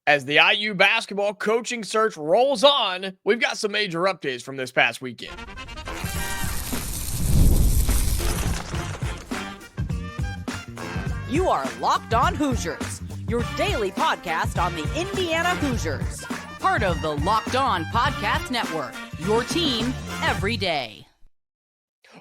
As the IU basketball coaching search rolls on, we've got some major updates from this past weekend. You are Locked On Hoosiers, your daily podcast on the Indiana Hoosiers. Part of the Locked On Podcast Network, your team every day.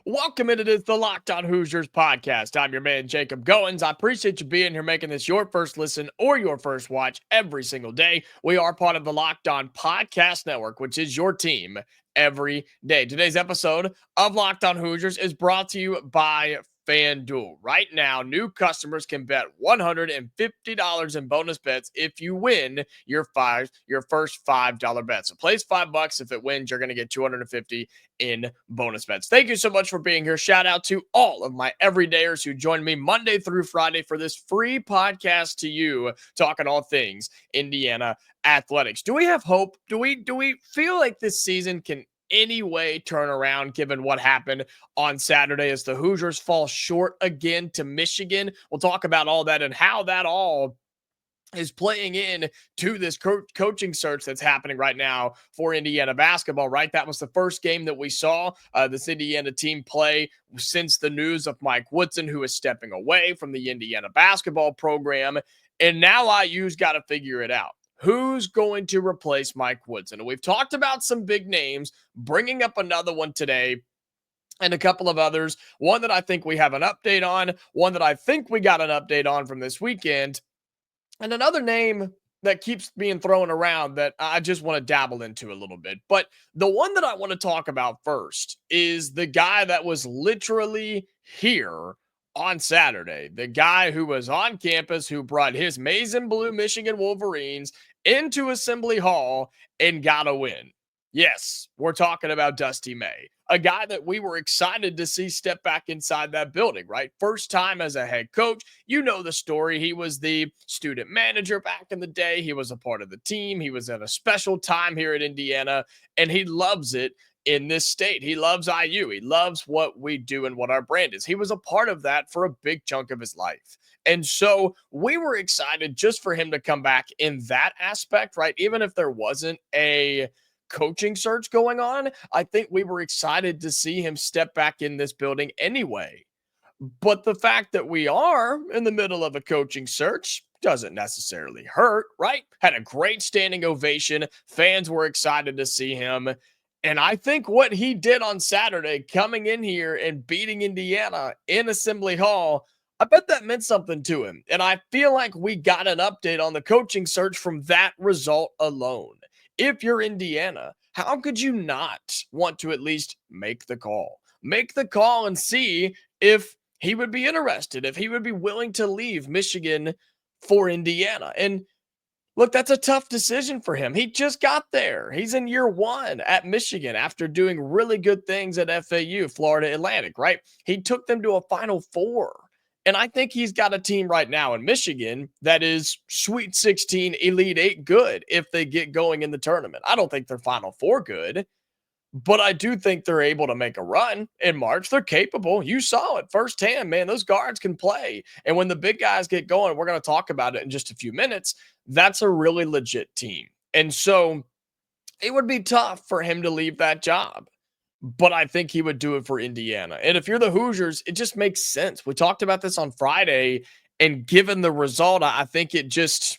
Welcome into the Locked On Hoosiers podcast. I'm your man, Jacob Goins. I appreciate you being here, making this your first listen or your first watch every single day. We are part of the Locked On Podcast Network, which is your team every day. Today's episode of Locked On Hoosiers is brought to you by FanDuel. Right now, new customers can bet $150 in bonus bets if you win your first $5 bet. So place $5. If it wins, you're going to get $250 in bonus bets. Thank you so much for being here. Shout out to all of my everydayers who join me Monday through Friday for this free podcast to you, talking all things Indiana athletics. Do we have hope? Do we feel like this season can anyway turn around given what happened on Saturday as the Hoosiers fall short again to Michigan? We'll talk about all that and how that all is playing in to this coaching search that's happening right now for Indiana basketball, right? That was the first game that we saw this Indiana team play since the news of Mike Woodson, who is stepping away from the Indiana basketball program. And now IU's got to figure it out. Who's going to replace Mike Woodson? And we've talked about some big names, bringing up another one today and a couple of others. One that I think we have an update on, one that I think we got an update on from this weekend, and another name that keeps being thrown around that I just want to dabble into a little bit. But the one that I want to talk about first is the guy that was literally here on Saturday, the guy who was on campus, who brought his maize and blue Michigan Wolverines into Assembly Hall and got a win. Yes, we're talking about Dusty May, a guy that we were excited to see step back inside that building, right? First time as a head coach. You know the story. He was the student manager back in the day. He was a part of the team. He was at a special time here at Indiana, and he loves it in this state. He loves IU. He loves what we do and what our brand is. He was a part of that for a big chunk of his life. And so we were excited just for him to come back in that aspect, right? Even if there wasn't a coaching search going on, I think we were excited to see him step back in this building anyway. But the fact that we are in the middle of a coaching search doesn't necessarily hurt, right? Had a great standing ovation. Fans were excited to see him. And I think what he did on Saturday, coming in here and beating Indiana in Assembly Hall, I bet that meant something to him. And I feel like we got an update on the coaching search from that result alone. If you're Indiana, how could you not want to at least make the call? Make the call and see if he would be interested, if he would be willing to leave Michigan for Indiana. And look, that's a tough decision for him. He just got there. He's in year one at Michigan after doing really good things at FAU, Florida Atlantic, right? He took them to a Final Four. And I think he's got a team right now in Michigan that is Sweet 16, Elite 8 good if they get going in the tournament. I don't think they're Final Four good, but I do think they're able to make a run in March. They're capable. You saw it firsthand, man. Those guards can play. And when the big guys get going, we're going to talk about it in just a few minutes, that's a really legit team. And so it would be tough for him to leave that job. But I think he would do it for Indiana. And if you're the Hoosiers, it just makes sense. We talked about this on Friday, and given the result, I think it just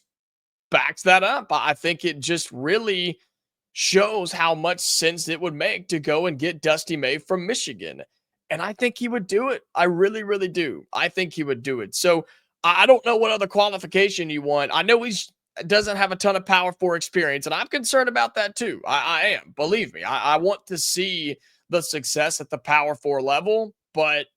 backs that up. I think it just really shows how much sense it would make to go and get Dusty May from Michigan. And I think he would do it. I really, really do. I think he would do it. So I don't know what other qualification you want. I know he's doesn't have a ton of Power 4 experience, and I'm concerned about that too. I am. Believe me. I want to see the success at the Power 4 level, but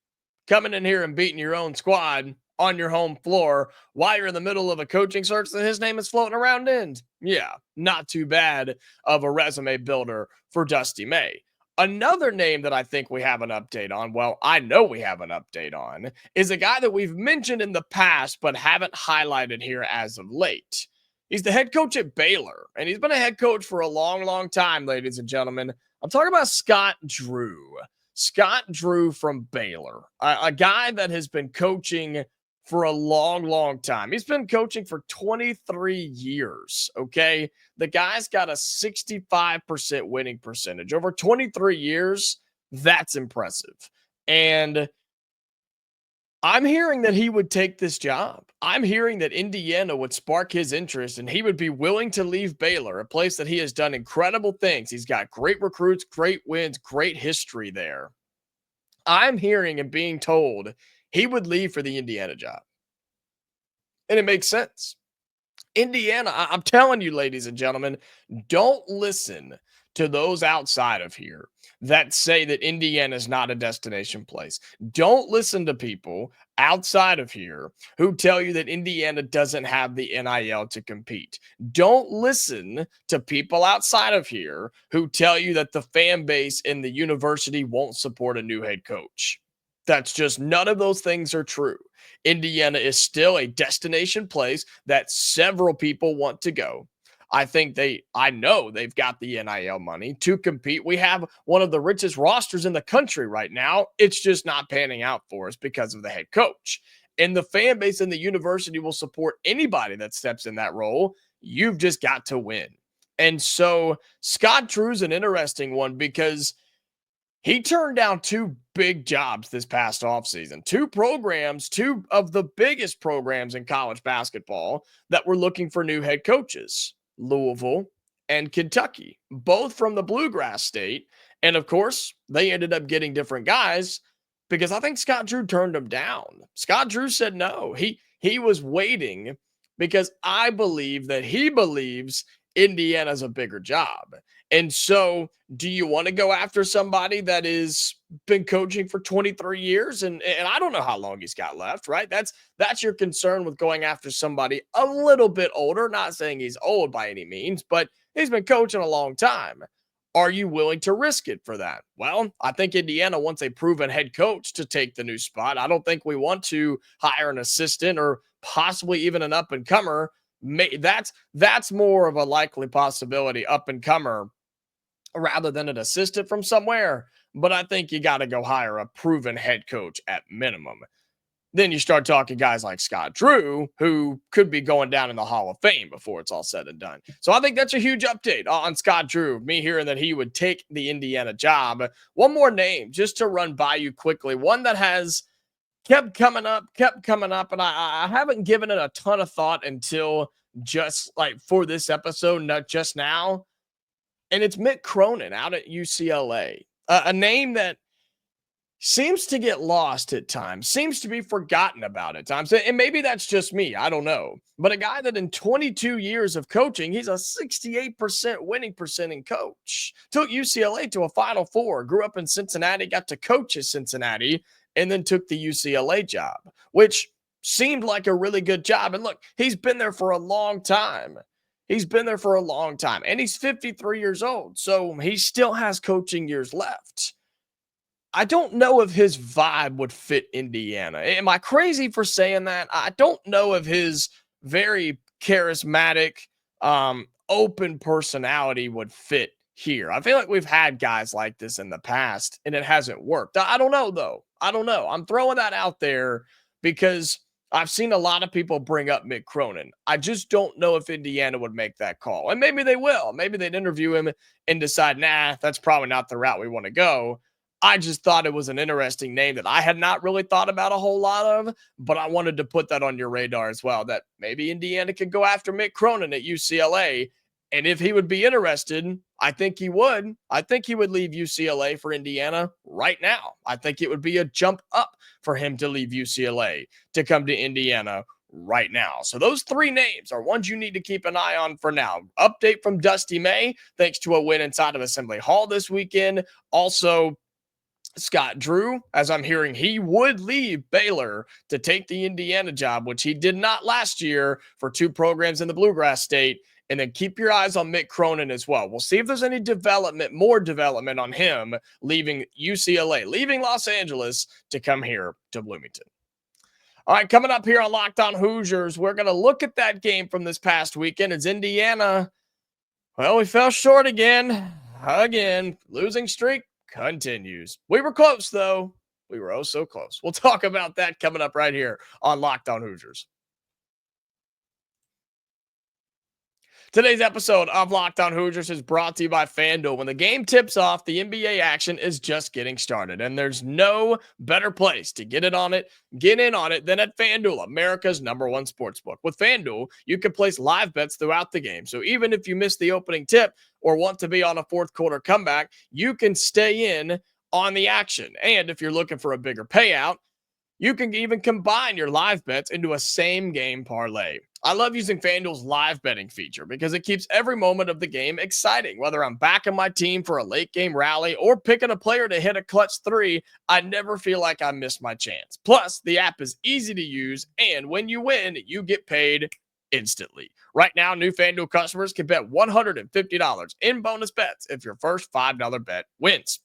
coming in here and beating your own squad on your home floor while you're in the middle of a coaching search that his name is floating around in, yeah, not too bad of a resume builder for Dusty May. Another name that I think we have an update on, well, I know we have an update on, is a guy that we've mentioned in the past but haven't highlighted here as of late. He's the head coach at Baylor, and he's been a head coach for a long, long time, ladies and gentlemen. I'm talking about Scott Drew. Scott Drew from Baylor, a guy that has been coaching for a long, long time. He's been coaching for 23 years, okay? The guy's got a 65% winning percentage. Over 23 years, that's impressive. And I'm hearing that he would take this job. I'm hearing that Indiana would spark his interest and he would be willing to leave Baylor, a place that he has done incredible things. He's got great recruits, great wins, great history there. I'm hearing and being told he would leave for the Indiana job. And it makes sense. Indiana, I'm telling you, ladies and gentlemen, don't listen to those outside of here that say that Indiana is not a destination place. Don't listen to people outside of here who tell you that Indiana doesn't have the NIL to compete. Don't listen to people outside of here who tell you that the fan base in the university won't support a new head coach. That's just none of those things are true. Indiana is still a destination place that several people want to go. I know they've got the NIL money to compete. We have one of the richest rosters in the country right now. It's just not panning out for us because of the head coach. And the fan base in the university will support anybody that steps in that role. You've just got to win. And so Scott Drew's an interesting one because he turned down two big jobs this past offseason. Two programs, two of the biggest programs in college basketball that were looking for new head coaches. Louisville and Kentucky, both from the Bluegrass State. And of course, they ended up getting different guys because I think Scott Drew turned them down. Scott Drew said no. He was waiting because I believe that he believes Indiana's a bigger job. And so, do you want to go after somebody that has been coaching for 23 years? And I don't know how long he's got left, right? That's your concern with going after somebody a little bit older. Not saying he's old by any means, but he's been coaching a long time. Are you willing to risk it for that? Well, I think Indiana wants a proven head coach to take the new spot. I don't think we want to hire an assistant or possibly even an up-and-comer. That's more of a likely possibility, up-and-comer, rather than an assistant from somewhere. But I think you got to go hire a proven head coach at minimum. Then you start talking guys like Scott Drew, who could be going down in the Hall of Fame before it's all said and done. So I think that's a huge update on Scott Drew, me hearing that he would take the Indiana job. One more name just to run by you quickly, one that has kept coming up, and I haven't given it a ton of thought until just like for this episode, not just now. And it's Mick Cronin out at UCLA, a name that seems to get lost at times, seems to be forgotten about at times. And maybe that's just me. I don't know. But a guy that in 22 years of coaching, he's a 68% winning percentage coach. Took UCLA to a Final Four, grew up in Cincinnati, got to coach at Cincinnati, and then took the UCLA job, which seemed like a really good job. And look, he's been there for a long time. And he's 53 years old, so he still has coaching years left. I don't know if his vibe would fit Indiana. Am I crazy for saying that? I don't know if his very charismatic, open personality would fit here. I feel like we've had guys like this in the past, and it hasn't worked. I don't know, though. I'm throwing that out there because I've seen a lot of people bring up Mick Cronin. I just don't know if Indiana would make that call. And maybe they will. Maybe they'd interview him and decide, nah, that's probably not the route we want to go. I just thought it was an interesting name that I had not really thought about a whole lot of, but I wanted to put that on your radar as well, that maybe Indiana could go after Mick Cronin at UCLA. And if he would be interested, I think he would. I think he would leave UCLA for Indiana right now. I think it would be a jump up for him to leave UCLA to come to Indiana right now. So those three names are ones you need to keep an eye on for now. Update from Dusty May, thanks to a win inside of Assembly Hall this weekend. Also, Scott Drew, as I'm hearing, he would leave Baylor to take the Indiana job, which he did not last year for two programs in the Bluegrass State. And then keep your eyes on Mick Cronin as well. We'll see if there's any more development on him leaving UCLA, leaving Los Angeles to come here to Bloomington. All right, coming up here on Locked On Hoosiers, we're going to look at that game from this past weekend. It's Indiana. Well, we fell short again. Losing streak continues. We were close, though. We were oh so close. We'll talk about that coming up right here on Locked On Hoosiers. Today's episode of Locked On Hoosiers is brought to you by FanDuel. When the game tips off, the NBA action is just getting started, and there's no better place to get in on it than at FanDuel, America's #1 sportsbook. With FanDuel, you can place live bets throughout the game, so even if you miss the opening tip or want to be on a fourth quarter comeback, you can stay in on the action. And if you're looking for a bigger payout, you can even combine your live bets into a same game parlay. I love using FanDuel's live betting feature because it keeps every moment of the game exciting. Whether I'm backing my team for a late game rally or picking a player to hit a clutch three, I never feel like I missed my chance. Plus, the app is easy to use, and when you win, you get paid instantly. Right now, new FanDuel customers can bet $150 in bonus bets if your first $5 bet wins.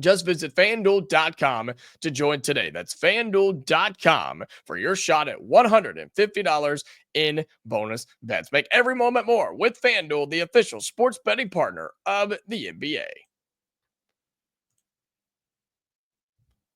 Just visit FanDuel.com to join today. That's FanDuel.com for your shot at $150 in bonus bets. Make every moment more with FanDuel, the official sports betting partner of the NBA.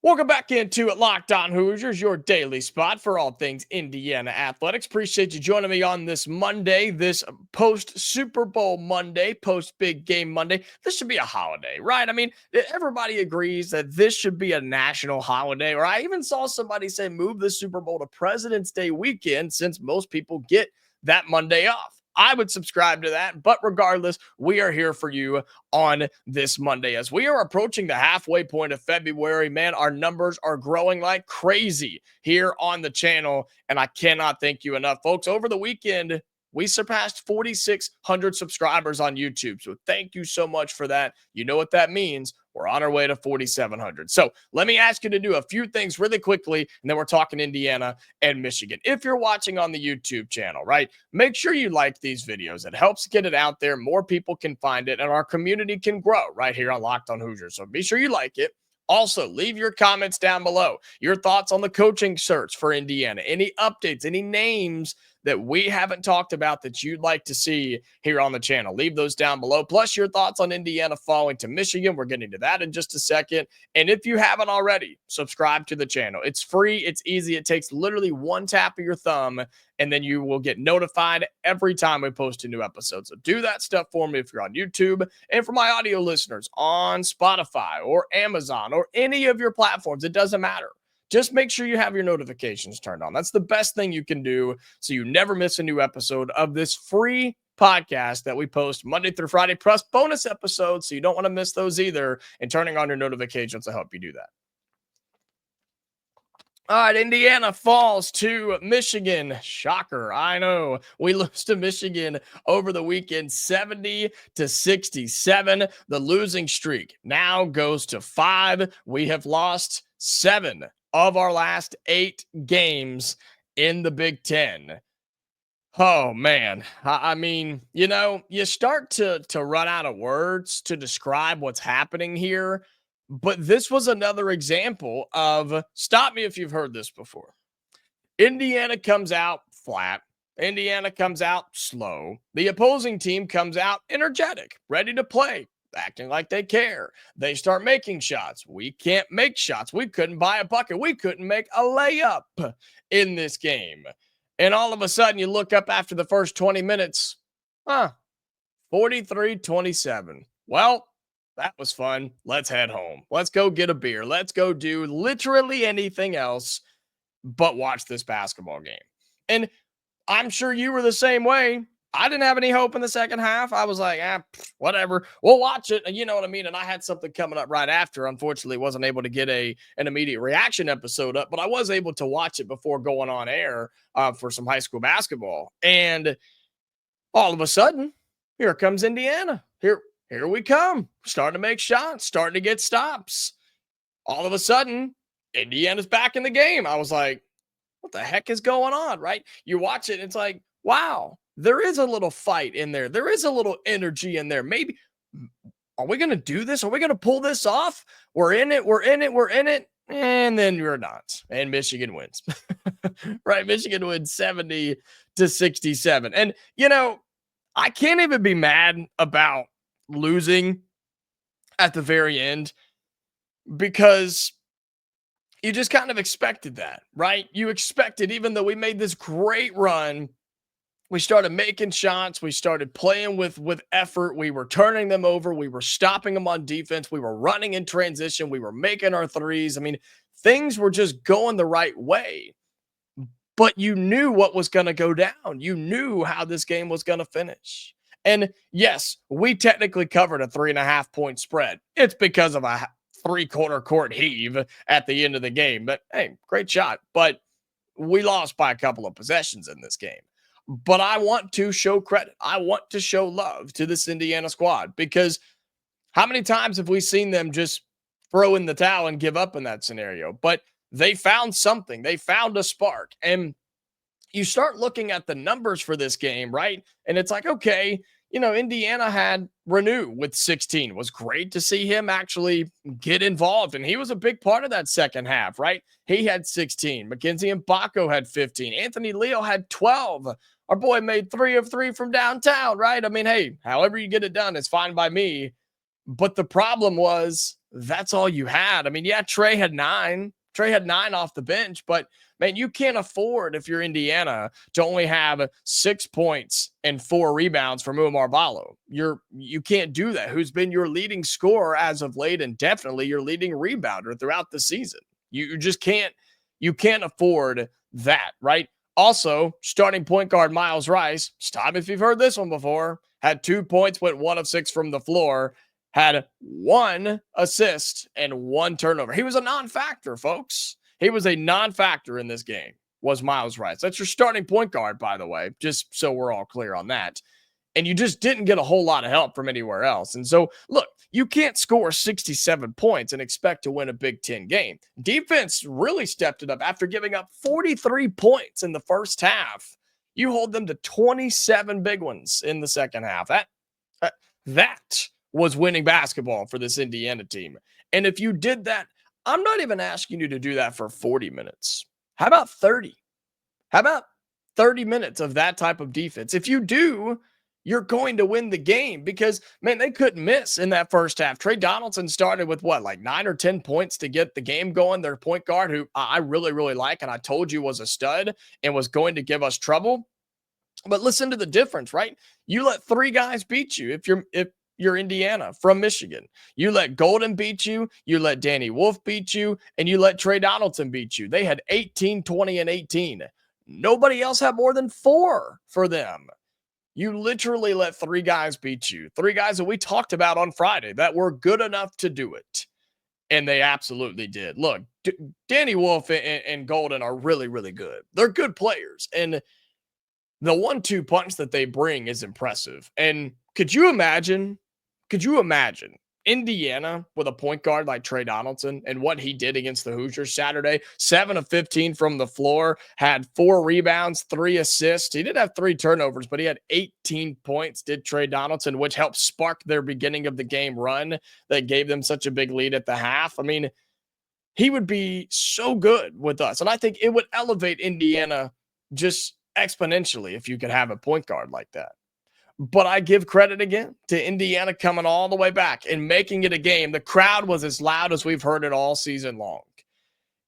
Welcome back into it, Locked On Hoosiers, your daily spot for all things Indiana athletics. Appreciate you joining me on this Monday, this post-Super Bowl Monday, post-big game Monday. This should be a holiday, right? I mean, everybody agrees that this should be a national holiday, or I even saw somebody say move the Super Bowl to President's Day weekend since most people get that Monday off. I would subscribe to that, but regardless, we are here for you on this Monday. As we are approaching the halfway point of February, man, our numbers are growing like crazy here on the channel, and I cannot thank you enough. Folks, over the weekend, we surpassed 4,600 subscribers on YouTube, so thank you so much for that. You know what that means. We're on our way to 4,700. So let me ask you to do a few things really quickly, and then we're talking Indiana and Michigan. If you're watching on the YouTube channel, right, make sure you like these videos. It helps get it out there. More people can find it, and our community can grow right here on Locked On Hoosiers. So be sure you like it. Also, leave your comments down below. Your thoughts on the coaching search for Indiana. Any updates, any names that we haven't talked about that you'd like to see here on the channel. Leave those down below. Plus your thoughts on Indiana falling to Michigan. We're getting to that in just a second. And if you haven't already, subscribe to the channel. It's free. It's easy. It takes literally one tap of your thumb, and then you will get notified every time we post a new episode. So do that stuff for me if you're on YouTube. And for my audio listeners on Spotify or Amazon or any of your platforms, it doesn't matter. Just make sure you have your notifications turned on. That's the best thing you can do so you never miss a new episode of this free podcast that we post Monday through Friday, plus bonus episodes, so you don't want to miss those either, and turning on your notifications will help you do that. All right, Indiana falls to Michigan. Shocker, I know. We lose to Michigan over the weekend, 70-67. The losing streak now goes to 5. We have lost 7 of our last 8 games in the Big Ten. Oh, man. I mean, you know, you start to run out of words to describe what's happening here. But this was another example of, stop me if you've heard this before. Indiana comes out flat. Indiana comes out slow. The opposing team comes out energetic, ready to play, acting like they care. They start making shots. We can't make shots. We couldn't buy a bucket. We couldn't make a layup in this game. And all of a sudden, you look up after the first 20 minutes, 43-27. Well, that was fun. Let's head home. Let's go get a beer. Let's go do literally anything else but watch this basketball game. And I'm sure you were the same way. I didn't have any hope in the second half. I was like, whatever. We'll watch it. And you know what I mean? And I had something coming up right after. Unfortunately, wasn't able to get an immediate reaction episode up, but I was able to watch it before going on air for some high school basketball. And all of a sudden, here comes Indiana. Here we come. Starting to make shots, starting to get stops. All of a sudden, Indiana's back in the game. I was like, what the heck is going on, right? You watch it, and it's like, wow, there is a little fight in there. There is a little energy in there. Maybe, are we going to do this? Are we going to pull this off? We're in it. And then you're not. And Michigan wins. Right? Michigan wins 70-67. And, you know, I can't even be mad about losing at the very end, because you just kind of expected that, right? You expected, even though we made this great run, we started making shots, we started playing with effort, we were turning them over, we were stopping them on defense, we were running in transition, we were making our threes. I mean, things were just going the right way. But you knew what was going to go down. You knew how this game was going to finish. And yes, we technically covered a 3.5 point spread. It's because of a 3/4 court heave at the end of the game. But hey, great shot. But we lost by a couple of possessions in this game. But I want to show credit. I want to show love to this Indiana squad, because how many times have we seen them just throw in the towel and give up in that scenario? But they found something. They found a spark. And you start looking at the numbers for this game, right? And it's like, okay, Indiana had Renew with 16. It was great to see him actually get involved. And he was a big part of that second half, right? He had 16. Mackenzie Mbako had 15. Anthony Leo had 12. Our boy made 3 of 3 from downtown, right? I mean, hey, however you get it done is fine by me. But the problem was that's all you had. I mean, yeah, Trey had 9. Trey had 9 off the bench, but man, you can't afford, if you're Indiana, to only have 6 points and 4 rebounds from Umar Ballo. You can't do that. Who's been your leading scorer as of late, and definitely your leading rebounder throughout the season. You just can't. You can't afford that, right? Also, starting point guard Miles Rice, stop if you've heard this one before, had 2 points, went 1 of 6 from the floor, had 1 assist and 1 turnover. He was a non-factor, folks. He was a non-factor in this game, was Miles Rice. That's your starting point guard, by the way, just so we're all clear on that. And you just didn't get a whole lot of help from anywhere else. And so, look, you can't score 67 points and expect to win a Big Ten game. Defense really stepped it up after giving up 43 points in the first half. You hold them to 27 big ones in the second half. That was winning basketball for this Indiana team. And if you did that, I'm not even asking you to do that for 40 minutes. How about 30? How about 30 minutes of that type of defense? If you do, you're going to win the game, because, man, they couldn't miss in that first half. Trey Donaldson started with like 9 or 10 points to get the game going. Their point guard, who I really, really like, and I told you was a stud and was going to give us trouble. But listen to the difference, right? You let 3 guys beat you if you're Indiana from Michigan. You let Golden beat you, you let Danny Wolf beat you, and you let Trey Donaldson beat you. They had 18, 20, and 18. Nobody else had more than 4 for them. You literally let 3 guys beat you. 3 guys that we talked about on Friday that were good enough to do it. And they absolutely did. Look, Danny Wolf and Golden are really, really good. They're good players. And the 1-2 punch that they bring is impressive. And could you imagine Indiana with a point guard like Trey Donaldson and what he did against the Hoosiers Saturday? 7 of 15 from the floor, had 4 rebounds, 3 assists. He did have 3 turnovers, but he had 18 points, did Trey Donaldson, which helped spark their beginning of the game run that gave them such a big lead at the half. I mean, he would be so good with us. And I think it would elevate Indiana just exponentially if you could have a point guard like that. But I give credit again to Indiana coming all the way back and making it a game. The crowd was as loud as we've heard it all season long.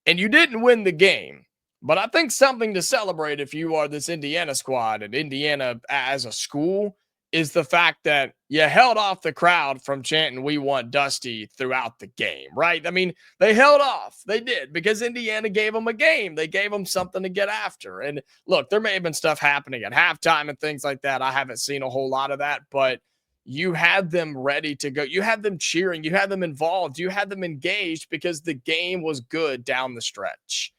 And you didn't win the game, but I think something to celebrate if you are this Indiana squad and Indiana as a school is the fact that you held off the crowd from chanting "We want Dusty" throughout the game, right? I mean, they held off. They did, because Indiana gave them a game. They gave them something to get after. And look, there may have been stuff happening at halftime and things like that. I haven't seen a whole lot of that, but you had them ready to go. You had them cheering. You had them involved. You had them engaged because the game was good down the stretch.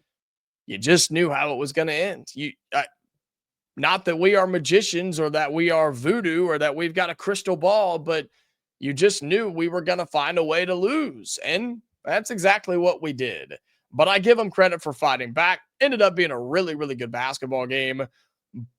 You just knew how it was going to end. Not that we are magicians or that we are voodoo or that we've got a crystal ball, but you just knew we were going to find a way to lose. And that's exactly what we did. But I give them credit for fighting back. Ended up being a really, really good basketball game.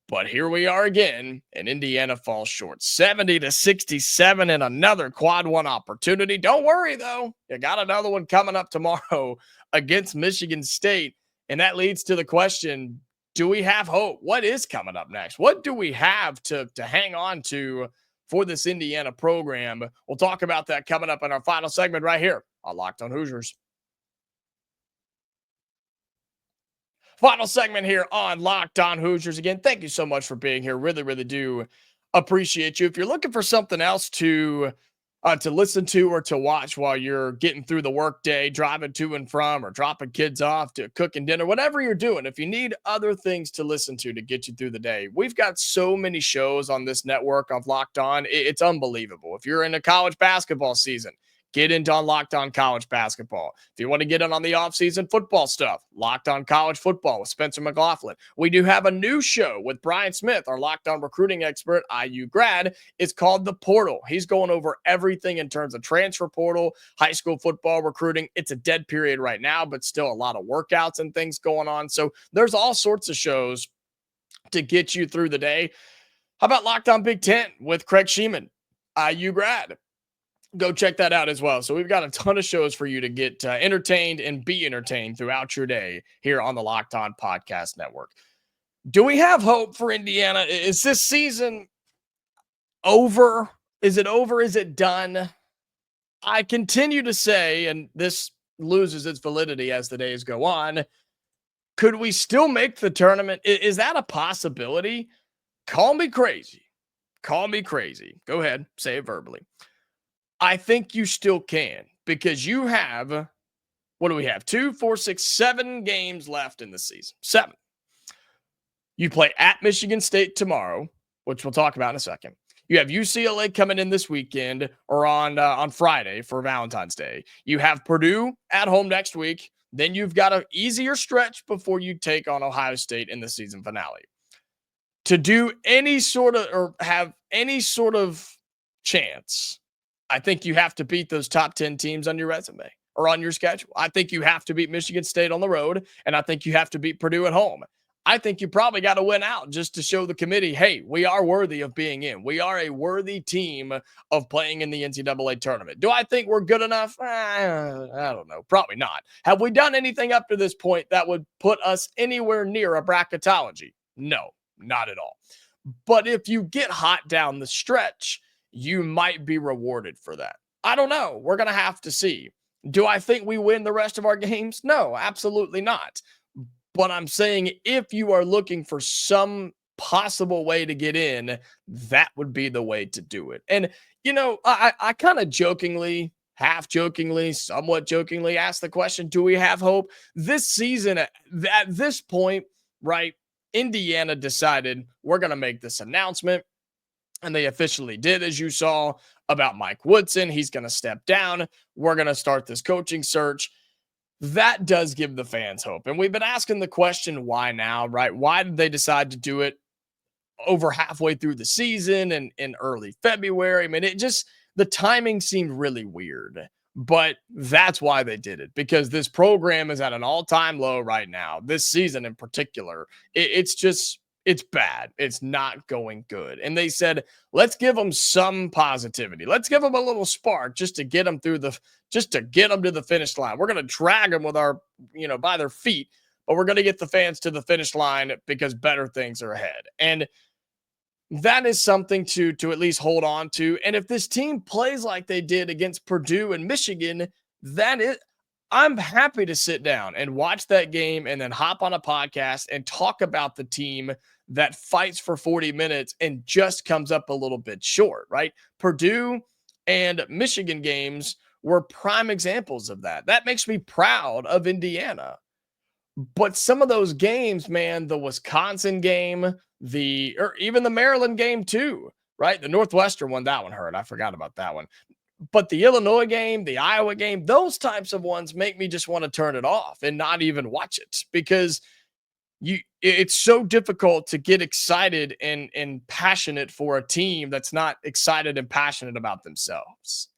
But here we are again, and Indiana falls short. 70-67 in another quad 1 opportunity. Don't worry, though. You got another one coming up tomorrow against Michigan State. And that leads to the question, do we have hope? What is coming up next? What do we have to hang on to for this Indiana program? We'll talk about that coming up in our final segment right here on Locked on Hoosiers. Final segment here on Locked On Hoosiers. Again, thank you so much for being here. Really, really do appreciate you. If you're looking for something else to listen to or to watch while you're getting through the workday, driving to and from, or dropping kids off, to cooking dinner, whatever you're doing, if you need other things to listen to get you through the day, we've got so many shows on this network of Locked On. It's unbelievable. If you're in a college basketball season, get into Locked On College Basketball. If you want to get in on the offseason football stuff, Locked On College Football with Spencer McLaughlin. We do have a new show with Brian Smith, our Locked On recruiting expert, IU grad. It's called The Portal. He's going over everything in terms of transfer portal, high school football recruiting. It's a dead period right now, but still a lot of workouts and things going on. So there's all sorts of shows to get you through the day. How about Locked On Big Ten with Craig Sheeman, IU grad? Go check that out as well. So we've got a ton of shows for you to get entertained and be entertained throughout your day here on the Locked On Podcast Network. Do we have hope for Indiana? Is this season over? Is it over? Is it done? I continue to say, and this loses its validity as the days go on, could we still make the tournament? Is that a possibility? Call me crazy. Call me crazy. Go ahead. Say it verbally. I think you still can, because you have, what do we have? 2, 4, 6, 7 games left in the season. 7. You play at Michigan State tomorrow, which we'll talk about in a second. You have UCLA coming in this weekend, or on Friday for Valentine's Day. You have Purdue at home next week. Then you've got an easier stretch before you take on Ohio State in the season finale. To do any sort of, or have any sort of chance, I think you have to beat those top 10 teams on your resume or on your schedule. I think you have to beat Michigan State on the road, and I think you have to beat Purdue at home. I think you probably got to win out just to show the committee, hey, we are worthy of being in. We are a worthy team of playing in the NCAA tournament. Do I think we're good enough? I don't know. Probably not. Have we done anything up to this point that would put us anywhere near a bracketology? No, not at all. But if you get hot down the stretch, you might be rewarded for that. I don't know. We're going to have to see. Do I think we win the rest of our games? No, absolutely not. But I'm saying if you are looking for some possible way to get in, that would be the way to do it. And, you know, I kind of jokingly, half jokingly, somewhat jokingly asked the question, do we have hope? This season, at this point, right, Indiana decided we're going to make this announcement. And they officially did, as you saw, about Mike Woodson. He's going to step down. We're going to start this coaching search. That does give the fans hope. And we've been asking the question, why now, right? Why did they decide to do it over halfway through the season and in early February? I mean, the timing seemed really weird. But that's why they did it, because this program is at an all-time low right now. This season in particular, it's bad. It's not going good. And they said, let's give them some positivity. Let's give them a little spark just to get them to the finish line. We're going to drag them with by their feet, but we're going to get the fans to the finish line because better things are ahead. And that is something to at least hold on to. And if this team plays like they did against Purdue and Michigan, I'm happy to sit down and watch that game and then hop on a podcast and talk about the team that fights for 40 minutes and just comes up a little bit short, right? Purdue and Michigan games were prime examples of that. That makes me proud of Indiana. But some of those games, man, the Wisconsin game, or even the Maryland game too, right? The Northwestern one, that one hurt. I forgot about that one. But the Illinois game, the Iowa game, those types of ones make me just want to turn it off and not even watch it, because it's so difficult to get excited and passionate for a team that's not excited and passionate about themselves.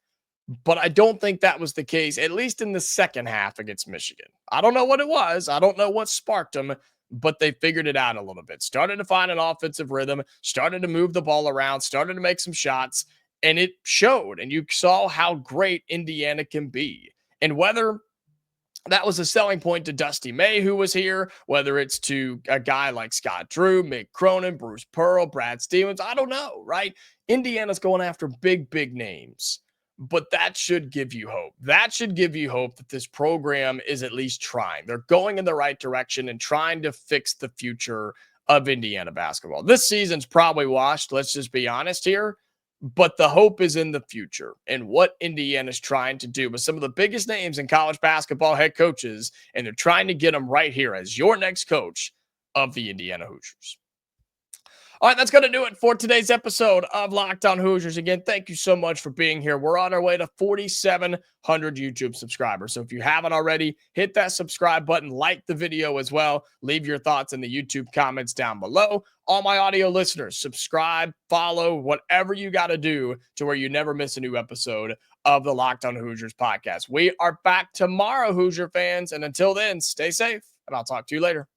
But I don't think that was the case, at least in the second half against Michigan. I don't know what it was. I don't know what sparked them, but they figured it out a little bit. Started to find an offensive rhythm, started to move the ball around, started to make some shots. And it showed, and you saw how great Indiana can be. And whether that was a selling point to Dusty May, who was here, whether it's to a guy like Scott Drew, Mick Cronin, Bruce Pearl, Brad Stevens, I don't know, right? Indiana's going after big, big names. but that should give you hope. That should give you hope that this program is at least trying. They're going in the right direction and trying to fix the future of Indiana basketball. This season's probably washed, let's just be honest here, but the hope is in the future and what Indiana's trying to do with some of the biggest names in college basketball head coaches, and they're trying to get them right here as your next coach of the Indiana Hoosiers. All right, that's going to do it for today's episode of Locked On Hoosiers. Again, thank you so much for being here. We're on our way to 4,700 YouTube subscribers. So if you haven't already, hit that subscribe button, like the video as well. Leave your thoughts in the YouTube comments down below. All my audio listeners, subscribe, follow, whatever you got to do to where you never miss a new episode of the Locked On Hoosiers podcast. We are back tomorrow, Hoosier fans. And until then, stay safe, and I'll talk to you later.